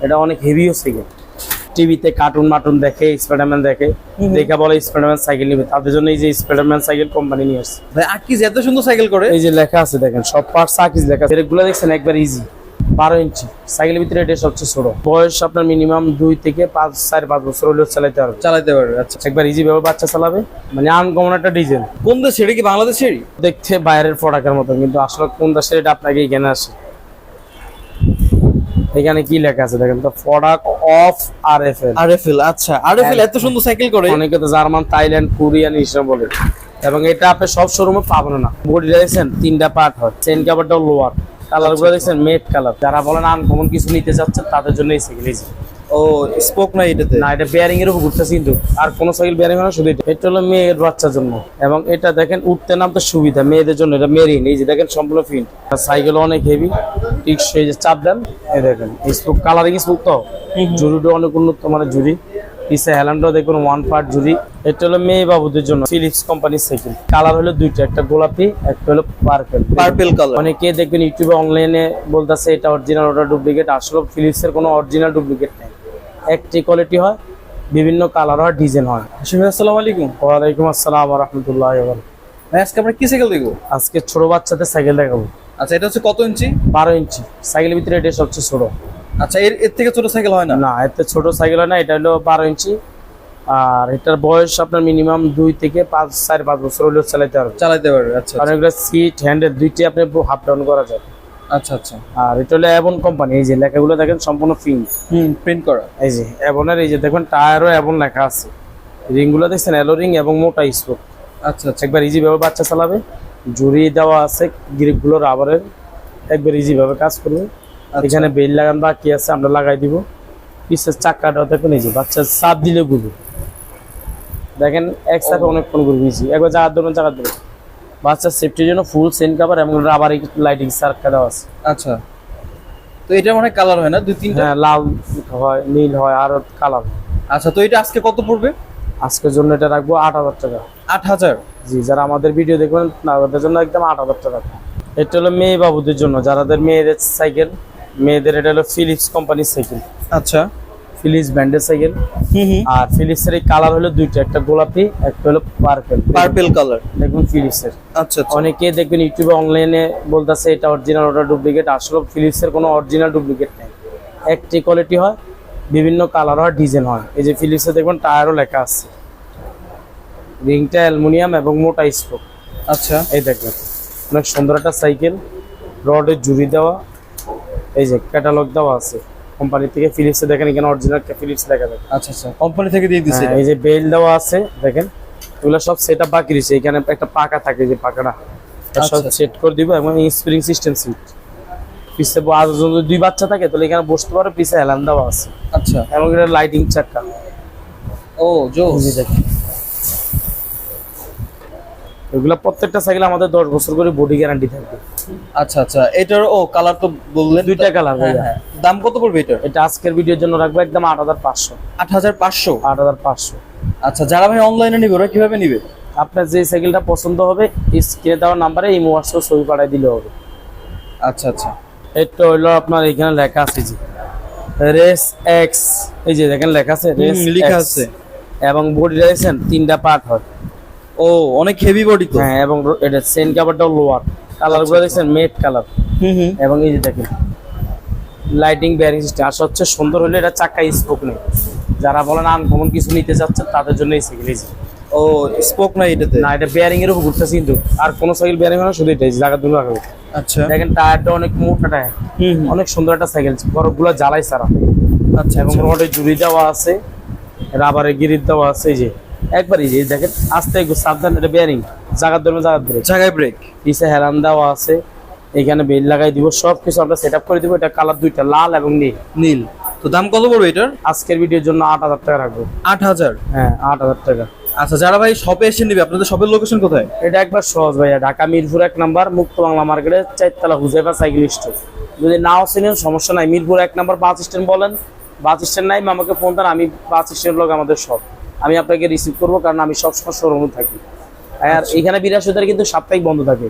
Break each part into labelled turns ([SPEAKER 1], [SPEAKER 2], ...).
[SPEAKER 1] এটা অনেক হেভিও সাইকেল। টিভিতে কার্টুন মাটুন দেখে, স্পাইডারম্যান দেখে, দেখা বলে স্পাইডারম্যান সাইকেল নিবে, তাদের জন্য এই যে স্পাইডারম্যান সাইকেল কোম্পানি নিয়ে আসছে।
[SPEAKER 2] ভাই আকিজ এত সুন্দর সাইকেল করে।
[SPEAKER 1] এই যে লেখা আছে দেখেন, সব পার্টস আকিজ লেখা আছে। এগুলো দেখছেন একবার ইজি। 12 ইঞ্চি সাইকেলের ভিতরে এটা সবচেয়ে ছোট। বয়স আপনার মিনিমাম 2 থেকে 4-5 বছর হলেও চালাতে পারবে।
[SPEAKER 2] আচ্ছা,
[SPEAKER 1] একবার ইজি ভাবে বাচ্চা চালাবে, মানে আনকমন একটা ডিজাইন।
[SPEAKER 2] কোন দেশ, এটা কি বাংলাদেশেরই?
[SPEAKER 1] দেখতে বাইরের প্রোডাক্টের মতো, কিন্তু আসলে কোন দেশের এটা আপনাকে এখানে আসে। এখানে কি লেখা আছে দেখেন তো, প্রোডাক্ট অফ
[SPEAKER 2] আরএফএল। আচ্ছা, আরএফএল এত সুন্দর সাইকেল করে।
[SPEAKER 1] অনেকে তো জার্মান, থাইল্যান্ড, কোরিয়ান এইসব বলে, এবং এটা আপনি সব শোরুমে পাবেন না। বডিটা দেখছেন 3টা পার্ট হয়, চেন কাভারটাও লোয়ার, কালার গুলো দেখছেন মেট কালার। যারা বলেন আনকমন কিছু নিতে চাচ্ছেন তাদের জন্য এই সাইকেল।
[SPEAKER 2] ও স্পোক নাই এটাতে?
[SPEAKER 1] না, এটা বেয়ারিং এর উপর ঘুরতেছে, কিন্তু আর কোন সাইকেল বেয়ারিং হয় না, শুধু এটা হলো মেয়ের বাচ্চার জন্য। এবং এটা দেখেন উঠতে নামতে সুবিধা মেয়েদের জন্য, এটা মেরিন। এই যে দেখেন সম্পূর্ণ ফিট। সাইকেল অনেক হেভি, ঠিক সেই যে চাপ দেন, এই দেখেন স্পোক, কালারিং স্পোক তো, জুড়িটা অনেক উন্নত মানের জুড়ি। পিছে হ্যান্ডও দেখুন 1 পার্ট জুড়ি। এটা হলো মেয়ে বাবুদের জন্য ফিলিপস কোম্পানির সাইকেল। কালার হলো দুইটা, একটা গোলাপি, একটা হলো
[SPEAKER 2] পার্পল কালার।
[SPEAKER 1] অনেকে দেখবেন ইউটিউবে অনলাইনে বলতেছে এটা অরিজিনাল, ওটা ডুপ্লিকেট। আসলে ফিলিপস এর কোনো অরিজিনাল ডুপ্লিকেট নেই, একটি কোয়ালিটি হয়, বিভিন্ন কালার হয়, ডিজাইন হয়।
[SPEAKER 2] আসসালামু আলাইকুম।
[SPEAKER 1] ওয়ালাইকুম আসসালাম ওয়া রাহমাতুল্লাহি ওয়া বারাকাতুহু।
[SPEAKER 2] ভাই আজকে আমরা কি সাইকেল দেখবো?
[SPEAKER 1] আজকে ছোট বাচ্চাদের সাইকেল দেখাবো।
[SPEAKER 2] আচ্ছা, এটা হচ্ছে কত ইঞ্চি?
[SPEAKER 1] 12 ইঞ্চি সাইকেলের ভিতরে এটা সবচেয়ে ছোট।
[SPEAKER 2] আচ্ছা, এর থেকে ছোট সাইকেল হয় না?
[SPEAKER 1] না, এতে ছোট সাইকেল হয় না। এটা হলো 12 ইঞ্চি, আর এটার বয়স আপনার মিনিমাম 2 থেকে 4-5 বছর হলেও চালাতে পারবে।
[SPEAKER 2] আচ্ছা,
[SPEAKER 1] কারণ এগুলো সিট হ্যান্ডেল দুইটি আপনি হাফ ডাউন করা যায়।
[SPEAKER 2] আচ্ছা আচ্ছা।
[SPEAKER 1] আর এটা হলো এভন কোম্পানি। এই যে লেখাগুলো দেখেন সম্পূর্ণ
[SPEAKER 2] প্রিন্ট করা।
[SPEAKER 1] এই যে এভনের, এই যে দেখুন টায়ারও এভন লেখা আছে। রিং গুলো দেখছেন এলো রিং এবং মোটা স্পোক।
[SPEAKER 2] আচ্ছা আচ্ছা।
[SPEAKER 1] একবার ইজি ভাবে বাচ্চা চালাবে, জুড়ি দেওয়া আছে, গ্রিপ গুলো রাবারের, একবার ইজি ভাবে কাজ করবে। এখানে বেল লাগান বাকি আছে, আমরা লাগাই দিব। পিছের চাকাটা দেখুন, এই যে বাচ্চা চাপ দিলে ঘুরবে, দেখেন এক সাথে অনেকক্ষণ ঘুরবে ইজি। একবার জায়গা ধরুন, বাচ্চার সেফটির জন্য ফুল চেন কভার এবং রাবার লাইটিং সার্কিট দেওয়া আছে।
[SPEAKER 2] আচ্ছা, তো এটা মানে কালার হয় না 2-3টা?
[SPEAKER 1] হ্যাঁ, লাল হয়, নীল হয়, আর কালার।
[SPEAKER 2] আচ্ছা, তো এটা আজকে কত পড়বে?
[SPEAKER 1] আজকের জন্য এটা রাখবো 8,000 টাকা।
[SPEAKER 2] 8,000?
[SPEAKER 1] জি, যারা আমাদের ভিডিও দেখবেন তাদের জন্য একদম 8,000 টাকা। এটা হলো মেয়ে বাবুদের জন্য, যাদের মেয়েদের সাইকেল, মেয়েদের। এটা হলো ফিলিপস কোম্পানির সাইকেল।
[SPEAKER 2] আচ্ছা,
[SPEAKER 1] ফিলিপস ব্র্যান্ডের সাইকেল। আর ফিলিপসের এই কালার হলো দুইটা, একটা গোলাপি, একটা হলো
[SPEAKER 2] পার্পল কালার।
[SPEAKER 1] দেখুন ফিলিপসের।
[SPEAKER 2] আচ্ছা,
[SPEAKER 1] অনেকে দেখবেন ইউটিউবে অনলাইনে বলতেছে এটা অরিজিনাল, ওটা ডুপ্লিকেট। আসলে ফিলিপসের কোনো অরিজিনাল ডুপ্লিকেট নেই, একটি কোয়ালিটি হয়, বিভিন্ন কালার হয়, ডিজাইন হয়। এই যে ফিলিপসে দেখবেন টায়ারও লেখা আছে, রিংটা অ্যালুমিনিয়াম এবং মোটা স্পোক।
[SPEAKER 2] আচ্ছা,
[SPEAKER 1] এই দেখবেন অনেক সুন্দর একটা সাইকেল, রডের জুড়ি দেওয়া, এই যে ক্যাটালগ দেওয়া আছে কোম্পানি থেকে। ফিলিপসে দেখেন এখানে অরিজিনাল ফিলিপস লেখা থাকে।
[SPEAKER 2] আচ্ছা আচ্ছা, কোম্পানি থেকে দিয়ে দিছে।
[SPEAKER 1] এই যে বেল দেওয়া আছে দেখেন, এগুলো সব সেটআপ বাকি রয়েছে। এখানে একটা পাকা থাকে, যে পাকাটা সব সেট করে দিব, এবং স্প্রিং সিস্টেম সিট। পিছে আর যদি 2 বাচ্চা থাকে তাহলে এখানে বসতে পারে, পিছে হেলান দেওয়া আছে।
[SPEAKER 2] আচ্ছা,
[SPEAKER 1] এবং এটা লাইটিং চাকা।
[SPEAKER 2] ও জোস।
[SPEAKER 1] দেখেন এগুলা প্রত্যেকটা সাইকেল আমাদের 10 বছর করে বডি গ্যারান্টি থাকবে।
[SPEAKER 2] আচ্ছা আচ্ছা, এটার কালার তো বললেন
[SPEAKER 1] 2টা কালার।
[SPEAKER 2] হ্যাঁ, দাম কত পড়বে এটা?
[SPEAKER 1] এটা আজকের ভিডিওর জন্য রাখবো একদম 8,500।
[SPEAKER 2] 8,500?
[SPEAKER 1] 8,500।
[SPEAKER 2] আচ্টা, যারা ভাই অনলাইনে নিবে ওরা কিভাবে নিবে?
[SPEAKER 1] আপনার যে সাইকেলটা পছন্দ হবে স্ক্রিনে দেওয়া নাম্বারে এই হোয়াটসঅ্যাপ ছবি পাঠিয়ে দিলে হবে।
[SPEAKER 2] আচ্ছা আচ্ছা।
[SPEAKER 1] এটা হলো আপনার এখানে লেখা আছে যে রেস এক্স, এই যে দেখেন লেখা আছে রেস
[SPEAKER 2] লেখা আছে,
[SPEAKER 1] এবং বডিটা দেখছেন 3টা পার্ট হয়।
[SPEAKER 2] ও অনেক হেভি বডি তো।
[SPEAKER 1] হ্যাঁ, এবং এটা চেন কাভারটাও লোয়ার, কালার গুলো দেখছেন মেট কালার। এবং এই যে দেখেন লাইটিং বেয়ারিং সিস্টেম। আর সবচেয়ে সুন্দর হলে এটা চাকা স্পোক নেই। যারা বলেন আনকমন কিছু নিতে চাচ্ছেন তাদের জন্য এই সাইকেল।
[SPEAKER 2] ও স্পোক নাই এটাতে?
[SPEAKER 1] না, এটা বেয়ারিং এর উপর ঘুরতেছে, কিন্তু আর কোন সাইকেল বেয়ারিং হয় না, শুধু এটা জায়গা দুটো রাখবে।
[SPEAKER 2] আচ্ছা,
[SPEAKER 1] দেখেন টায়ারটা অনেক মোটা টায়ার, অনেক সুন্দর একটা সাইকেল, বরফগুলো জ্বালাই সারা।
[SPEAKER 2] আচ্ছা,
[SPEAKER 1] এবং রডে জুড়ি দেওয়া আছে, রাবারে গিরিট দেওয়া আছে। এই যে একবার এই যে দেখেন আস্তে একটু সাবধান, এটা বেয়ারিং, জায়গা ধরে
[SPEAKER 2] জায়গায় ব্রেক,
[SPEAKER 1] পিছে হেলান দেওয়া আছে। এখানে বেল লাগাই দিব, সবকিছু আমরা সেট আপ করে দিব। এটা কালার দুইটা, লাল এবং নীল।
[SPEAKER 2] তো দাম কত পড়বে এটার?
[SPEAKER 1] আজকের ভিডিওর জন্য 8,000 টাকা রাখবো।
[SPEAKER 2] 8,000?
[SPEAKER 1] হ্যাঁ, 8,000 টাকা।
[SPEAKER 2] আচ্ছা, যারা ভাই শপে এসে নিবে, আপনাদের শপের লোকেশন কোথায়?
[SPEAKER 1] এটা একবার সহজ ভাইয়া, ঢাকা মিরপুর 1 নাম্বার মুক্ত বাংলা মার্কেটের 4তলা হুজাইফা সাইকেল স্টোর। যদি নাও চিনেন সমস্যা নাই, মিরপুর 1 নাম্বার বাস স্ট্যান্ড বলেন, বাস স্ট্যান্ড নাই আমাকে ফোন দেন, আমি বাস স্ট্যান্ড লোক আমাদের সব, আমি আপনাকে রিসিভ করবো, কারণ আমি সবসময় শোরুমে থাকি। আর এখানে বৃহস্পতিবার কিন্তু সাপ্তাহিক বন্ধ থাকে।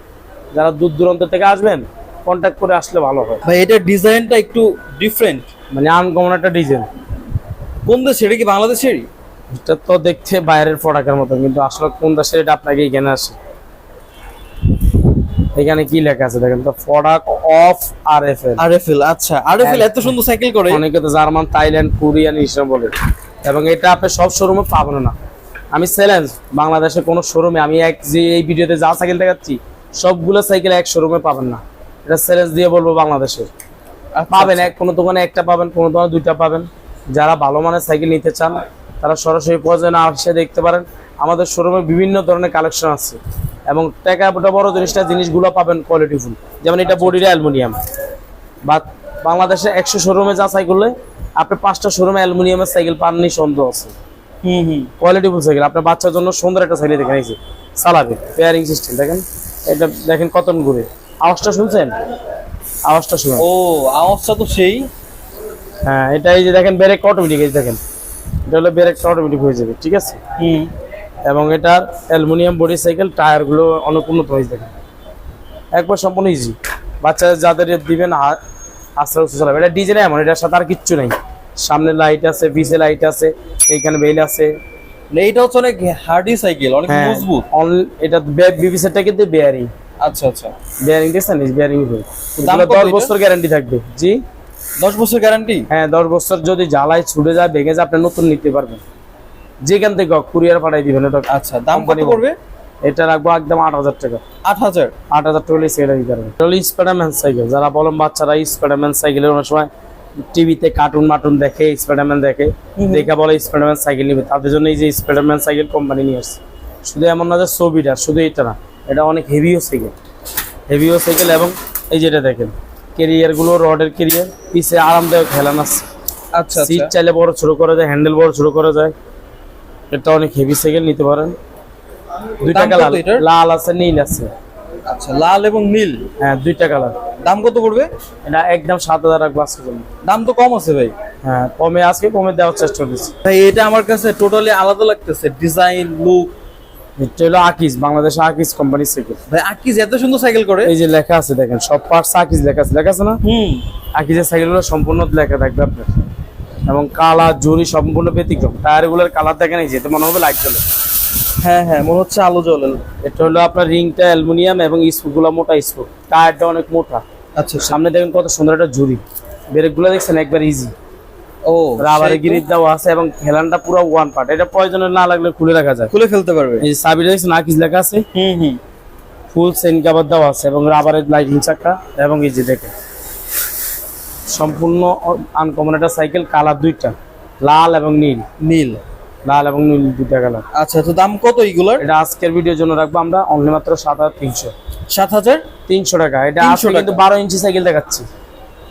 [SPEAKER 1] যারা দূর দূরান্ত থেকে আসবেন কন্ট্যাক্ট করে আসলে ভালো হয়।
[SPEAKER 2] ভাই এটার ডিজাইনটা একটু ডিফারেন্ট।
[SPEAKER 1] মানে আনকমন একটা ডিজাইন।
[SPEAKER 2] কোন দেশ, এটা কি বাংলাদেশেরই?
[SPEAKER 1] এটা তো দেখতে বাইরের প্রোডাক্টের মতো, কিন্তু আসলে কোন দেশের এটা আপনাকে এখানে আসে। এখানে কি লেখা আছে দেখেন তো, প্রোডাক্ট অফ আরএফএল।
[SPEAKER 2] আরএফএল, আচ্ছা আরএফএল এত সুন্দর সাইকেল করে।
[SPEAKER 1] অনেকে তো জার্মান, থাইল্যান্ড, কোরিয়ান এইসব বলে, এবং এটা আপনি সব শোরুমে পাবেন না। আমি চ্যালেঞ্জ, বাংলাদেশে কোনো শোরুমে আমি এই ভিডিওতে যা সাইকেল দেখাচ্ছি সবগুলো সাইকেল এক শোরুমে পাবেন না। এটা চ্যালেঞ্জ দিয়ে বলবো, বাংলাদেশে পাবেন এক কোনো দোকানে একটা পাবেন, কোনো দোকানে দুইটা পাবেন। যারা ভালো মানের সাইকেল নিতে চান তারা সরাসরি প্রয়োজনে আসে দেখতে পারেন। আমাদের শোরুমে বিভিন্ন ধরনের কালেকশন আছে, এবং টাকাটা বড় জিনিসগুলো পাবেন কোয়ালিটিফুল। যেমন এটা বডিটা অ্যালুমিনিয়াম, বা বাংলাদেশে 100 শোরুমে যাচাই করলে আপনি 5টা শোরুমে অ্যালুমিনিয়ামের সাইকেল পাননি সন্দেহ আছে। কোয়ালিটিফুল সাইকেল আপনার বাচ্চার জন্য সুন্দর একটা সাইকেল দেখেন, এই যে চালাবে পেয়ারিং সিস্টেম দেখেন। এটা দেখেন কতন ঘুরে, আওয়াজটা শুনছেন? আওয়াজটা শুনুন।
[SPEAKER 2] ও আওয়াজটা তো সেই।
[SPEAKER 1] হ্যাঁ, এটা এই যে দেখেন ব্রেক অটোমেটিক, এই দেখেন এটা হলো ব্রেক অটোমেটিক হয়ে যাবে, ঠিক আছে। এবং এটার অ্যালুমিনিয়াম বডি সাইকেল, টায়ারগুলো অনেক উন্নত হয়েছে দেখেন, একবার সম্পূর্ণ ইজি। বাচ্চাদের যাদের দিবেন আস্তে আস্তে চালাবে। এটা ডিজাইন এমন, এটার সাথে আর কিচ্ছু নেই। সামনে লাইট আছে, পিছে লাইট আছে, এইখানে বেল আছে।
[SPEAKER 2] এটা হচ্ছে অনেক হার্ডি সাইকেল, অনেক মজবুত।
[SPEAKER 1] এটা বিবিসিটা কিন্তু বেয়ারিং।
[SPEAKER 2] আচ্ছা আচ্ছা,
[SPEAKER 1] বেয়ারিং দেখছেন, বেয়ারিং হবে।
[SPEAKER 2] দাম কত
[SPEAKER 1] 10 বছর গ্যারান্টি থাকবে। জি
[SPEAKER 2] 10 বছর গ্যারান্টি?
[SPEAKER 1] হ্যাঁ, 10 বছর যদি জ্বালায় ছুটে যায়, ভেঙে যায়, আপনি নতুন নিতে পারবেন। যেখান থেকে কুরিয়ার পাঠাই দিবেন। এটা
[SPEAKER 2] আচ্ছা, দাম কত পড়বে?
[SPEAKER 1] এটা রাখবো একদম 8000 টাকা।
[SPEAKER 2] 8000
[SPEAKER 1] টাকা সেটা দিতে পারবেন। এটা হলো স্পাইডারম্যান সাইকেল। যারা বলেন বাচ্চারা স্পাইডারম্যান সাইকেলের অনেক সময় টিভিতে কার্টুন দেখে, স্পাইডারম্যান দেখে বলে স্পাইডারম্যান সাইকেল নিবে, তাদের জন্য এই যে স্পাইডারম্যান সাইকেল কোম্পানি নিয়ে আসছে। শুধু এমন না যে ছবিটা, শুধু এটা না, এটা অনেক হেভিও সাইকেল। এবং এই যেটা দেখেন কেরিয়ার গুলো, রডের কেরিয়ার, পিছে আরামদায়ক হেলান আছে।
[SPEAKER 2] আচ্ছা,
[SPEAKER 1] সিট চাইলে বড় ছোট করা যায়, হ্যান্ডেল বড় ছোট করা যায়। এটা অনেক হেভি সাইকেল, নিতে পারেন। দুইটা কালার, লাল আছে, নীল আছে।
[SPEAKER 2] আচ্ছা, লাল এবং নীল,
[SPEAKER 1] হ্যাঁ দুইটা কালার।
[SPEAKER 2] দাম কত পড়বে?
[SPEAKER 1] এটা একদম 7000 রাখবো আজকের জন্য।
[SPEAKER 2] দাম তো কম আছে ভাই।
[SPEAKER 1] হ্যাঁ, আজকে কমে দেওয়ার চেষ্টা করছি
[SPEAKER 2] ভাই। এটা আমার কাছে টোটালি আলাদা লাগতেছে, ডিজাইন, লুক।
[SPEAKER 1] এটা হলো আকিজ, বাংলাদেশ আকিজ কোম্পানির সাইকেল।
[SPEAKER 2] ভাই আকিজ এত সুন্দর সাইকেল করে?
[SPEAKER 1] এই যে লেখা আছে দেখেন, সব পার্টস আকিজ লেখা আছে না? আকিজের সাইকেলগুলো সম্পূর্ণ লেখা থাকবে আপনার, এবং কালার জুরি সম্পূর্ণ ব্যতিক্রম। টায়ারগুলোর কালার দেখেন, এই যেতে মনে হবে লাইট জ্বলে।
[SPEAKER 2] হ্যাঁ হ্যাঁ, মনে হচ্ছে আলো জ্বলে।
[SPEAKER 1] এটা হলো আপনার রিংটা অ্যালুমিনিয়াম, এবং স্পুকগুলো মোটা স্পুক, টায়ারটা অনেক মোটা।
[SPEAKER 2] আচ্ছা,
[SPEAKER 1] সামনে দেখেন কত সুন্দর একটা জুরি, ব্রেকগুলো দেখছেন একবার ইজি।
[SPEAKER 2] ও
[SPEAKER 1] রাবারের গ্রিপ দেওয়া আছে, এবং হেলানটা পুরো ওয়ান পার্ট। এটা প্রয়োজনে না লাগলে খুলে রাখা যায়,
[SPEAKER 2] খুলে ফেলতে পারবে।
[SPEAKER 1] এই যে চাবিটা দেখছেন আকিজ লেখা আছে। ফুল চেইন কভার দেওয়া আছে, এবং রাবারের লাইটিং চাকা। এবং এই যে দেখেন সম্পূর্ণ আনকমন একটা সাইকেল। কালার দুইটা, লাল এবং নীল। দুইটা কালার।
[SPEAKER 2] আচ্ছা, তো দাম কত এইগুলোর?
[SPEAKER 1] এটা আজকের ভিডিওর জন্য রাখবো আমরা অনলি মাত্র 7300।
[SPEAKER 2] 7300
[SPEAKER 1] টাকা। এটা আজকে কিন্তু 12 ইঞ্চি সাইকেল দেখাচ্ছি।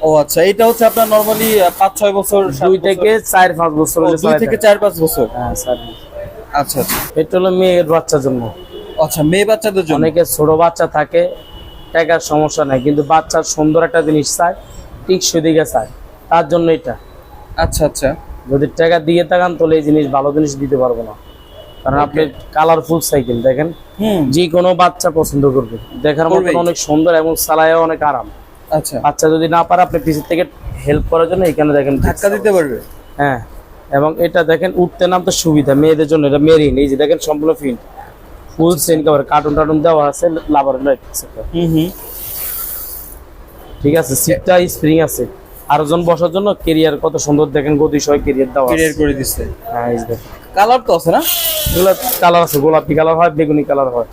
[SPEAKER 2] ও আচ্ছা, এটা হচ্ছে আপনার নরমালি 5-6 বছর,
[SPEAKER 1] 2 থেকে 4-5 বছর।
[SPEAKER 2] 2 থেকে 4-5 বছর।
[SPEAKER 1] হ্যাঁ স্যার।
[SPEAKER 2] আচ্ছা আচ্ছা,
[SPEAKER 1] এটা হলো মেয়ের বাচ্চার জন্য।
[SPEAKER 2] আচ্ছা, মেয়ে বাচ্চাদের জন্য।
[SPEAKER 1] অনেকে ছোট বাচ্চা থাকে, টাকার সমস্যা নাই, কিন্তু বাচ্চার সুন্দর একটা জিনিস চায়, ঠিক সেদিকে চায়, তার জন্য এটা।
[SPEAKER 2] আচ্ছা আচ্ছা,
[SPEAKER 1] যদি টাকা দিয়ে থাকেন তাহলে এই জিনিস, ভালো জিনিস দিতে পারবো না। কারণ আপনি কালারফুল সাইকেল দেখেন, যে কোনো বাচ্চা পছন্দ করবে, দেখার মতো অনেক সুন্দর, এবং চালায়ও অনেক আরাম।
[SPEAKER 2] আচ্ছা,
[SPEAKER 1] বাচ্চা যদি না পারে, আপনি পিছের থেকে হেল্প করার জন্য এখানে দেখেন
[SPEAKER 2] ধাক্কা দিতে পারবে।
[SPEAKER 1] হ্যাঁ, এবং এটা দেখেন উঠতে নামতে সুবিধা, মেয়েদের জন্য। এটা মেরিন, এই যে দেখেন সম্পূর্ণ field, full chain cover, cartoon দেওয়া আছে, লাভার লাইট আছে। ঠিক আছে, সিটটা স্প্রিং আছে। আরো জন বসার জন্য কেরিয়ার কত সুন্দর দেখেন, গতিসহ কেরিয়ার দেওয়া আছে।
[SPEAKER 2] ক্লিয়ার করে দিচ্ছে।
[SPEAKER 1] হ্যাঁ, এই দেখেন
[SPEAKER 2] কালার তো আছে না?
[SPEAKER 1] এগুলো কালার আছে, গোলাপি কালার হয়, বেগুনি কালার হয়।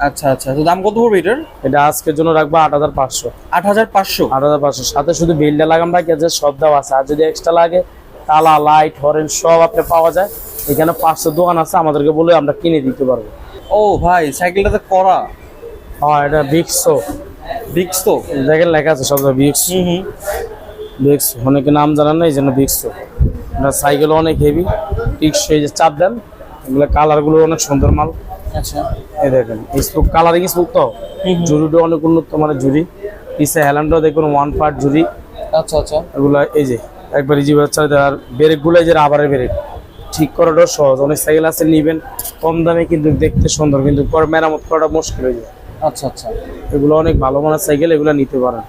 [SPEAKER 2] আচ্ছা আচ্ছা, তো দাম কত পড়বে এটার?
[SPEAKER 1] এটা আজকের জন্য রাখবো 8500।
[SPEAKER 2] 8500।
[SPEAKER 1] সাথে শুধু বেলটা লাগাম রাখি আছে, সব দেওয়া আছে। আর যদি এক্সট্রা লাগে, তালা, লাইট, হরেন সব আপনি পাওয়া যায়। এখানে 500 দোকান আছে, আমাদেরকে বলে আমরা কিনে দিতে পারবো।
[SPEAKER 2] ও ভাই, সাইকেলটাতে করা।
[SPEAKER 1] হ্যাঁ, এটা বিক্সো
[SPEAKER 2] তো
[SPEAKER 1] দেখেন লেখা আছে সব বিক্সো। অনেকে নাম জানেন না, এই জন্য বিক্সো। এটা সাইকেল অনেক হেভি, ঠিক সেই যে চাপ দেন, এগুলো কালারগুলো অনেক সুন্দর মাল।
[SPEAKER 2] আচ্ছা,
[SPEAKER 1] এই দেখেন স্পুক, কালারিং স্পুক তো, জুরিটা অনেক উন্নত মানের জুরি। পিছে হ্যালান্ডও দেখুন ওয়ান পার্ট জুরি।
[SPEAKER 2] আচ্ছা আচ্ছা,
[SPEAKER 1] এগুলো এই যে একবার ইজি বাচ্চা। আর ব্রেকগুলো এই যে রাবারের ব্রেক, ঠিক করাটাও সহজ। অনেক সাইকেল আছে নিবেন কম দামে, কিন্তু দেখতে সুন্দর, কিন্তু মেরামত করাটা মুশকিল হয়ে যায়।
[SPEAKER 2] আচ্ছা আচ্ছা,
[SPEAKER 1] এগুলো অনেক ভালো মানের সাইকেল, এগুলো নিতে পারেন।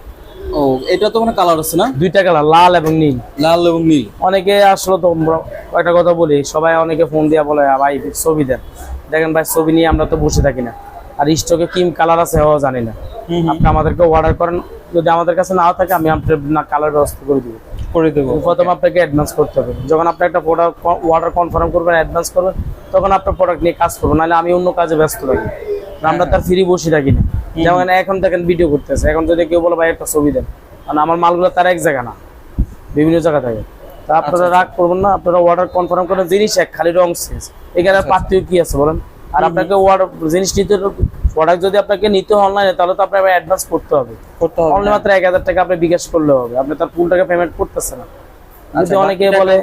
[SPEAKER 2] ও এটা তো কোনো কালার আছে না?
[SPEAKER 1] দুইটা কালার, লাল এবং নীল।
[SPEAKER 2] লাল এবং নীল।
[SPEAKER 1] অনেকে আসলে তো একটা কথা বলি, সবাই অনেকে ফোন দিয়ে বলে ভাই ছবি দেন। দেখেন ভাই, ছবি নিয়ে আমরা তো বসে থাকি না, আর স্টকে কি কালার আছে ও জানি না। আপনি আমাদেরকে অর্ডার করেন, যদি আমাদের কাছে নাও থাকে আমি আপনার না কালার ব্যবস্থা করে দেবো। প্রথমে আপনাকে অ্যাডভান্স করতে হবে। যখন আপনি একটা প্রোডাক্ট অর্ডার কনফার্ম করবেন, অ্যাডভান্স করবেন, তখন আপনার প্রোডাক্ট নিয়ে কাজ করবেন, নাহলে আমি অন্য কাজে ব্যস্ত থাকি। আমরা তার ফ্রি বসে থাকি না। যেমন এখন দেখেন ভিডিও করতেছে, এখন যদি কেউ বলে ভাই একটা ছবি দেন, কারণ আমার মালগুলো তার এক জায়গা না, বিভিন্ন জায়গা থাকে। তা আপনারা রাগ করবেন না, আপনারা অর্ডার কনফার্ম করেন, জিনিস এক, খালি রং শেষ। এখানে পার্থক্য কি আছে বলেন? আর আপনাকে জিনিস নিতে, প্রোডাক্ট যদি আপনাকে নিতে হয় অনলাইনে, তাহলে তো আপনাকে অ্যাডভান্স করতে হবে। অনলি মাত্র 1000 টাকা আপনি বিকাশ করলে হবে, আপনি তার ফুল টাকা পেমেন্ট করতেছে না। যদি অনেকে বলে,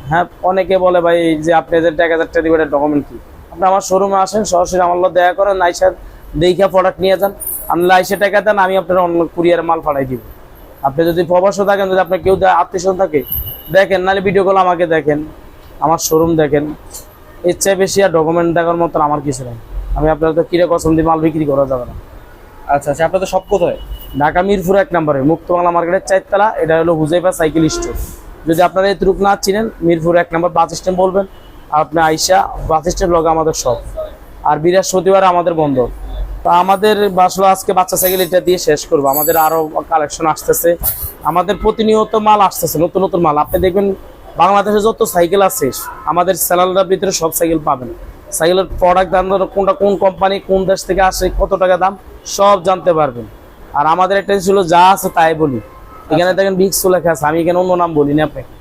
[SPEAKER 1] হ্যাঁ অনেকে বলে ভাই যে আপনি যে 1000 টাকা দিবেন ডকুমেন্ট কি, আপনি আমার শোরুমে আসেন, সরাসরি আমার লোক দেখা করেন, আইসা দেখে প্রোডাক্ট নিয়ে যান, আনলে আইসা টাকা দেন, আমি আপনার অন্য কুরিয়ার মাল পাঠাই দিব। আপনি যদি প্রবাসও থাকেন, যদি আপনার কেউ আত্মীয় থাকে দেখেন, নাহলে ভিডিও কল আমাকে দেখেন, আমার শোরুম দেখেন। এর চেয়ে বেশি আর ডকুমেন্ট দেখার মতন আমার কিছু নেই। আমি আপনার তো কিরে কসম দিয়ে মাল বিক্রি করা যাবে না।
[SPEAKER 2] আচ্ছা আচ্ছা, আপনাদের সব কোথায়?
[SPEAKER 1] ঢাকা মিরপুর 1 নম্বরে মুক্ত বাংলা মার্কেটের 4 তলা। এটা হলো হুজাইফা সাইকেল স্টোর। যদি আপনারা এতটুকু না চিনেন, মিরপুর 1 নম্বর বাস স্ট্যান্ড বলবেন, আপনি আইসা বাস স্ট্যান্ড লগে আমাদের সব। আর বৃহস্পতিবার আমাদের বন্ধ। তো আমাদের আসলে আজকে বাচ্চা সাইকেল এটা দিয়ে শেষ করবো। আমাদের আরো কালেকশন আসতেছে, আমাদের প্রতিনিয়ত মাল আসতেছে, নতুন নতুন মাল। আপনি দেখবেন বাংলাদেশে যত সাইকেল আছে, আমাদের স্যালারির ভিতরে সব সাইকেল পাবেন। সাইকেলের প্রোডাক্ট দাম, কোনটা কোন কোম্পানি, কোন দেশ থেকে আসে, কত টাকা দাম, সব জানতে পারবেন। আর আমাদের একটা ছিল যা আছে তাই বলি। এখানে দেখেন ভিক্সো লেখা আছে, আমি এখানে অন্য নাম বলিনি আপনাকে।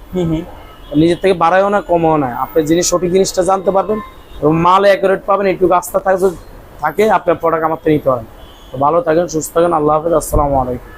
[SPEAKER 1] নিজের থেকে বাড়ায়ও না কমাও না, আপনি জিনিস সঠিক জিনিসটা জানতে পারবেন এবং মাল অ্যাকুরেট পাবেন। একটু আস্থা থাকে আপনার প্রোডাক্ট আমার থেকে নিতে পারেন। তো ভালো থাকেন, সুস্থ থাকেন, আল্লাহ হাফেজ, আসসালামু আলাইকুম।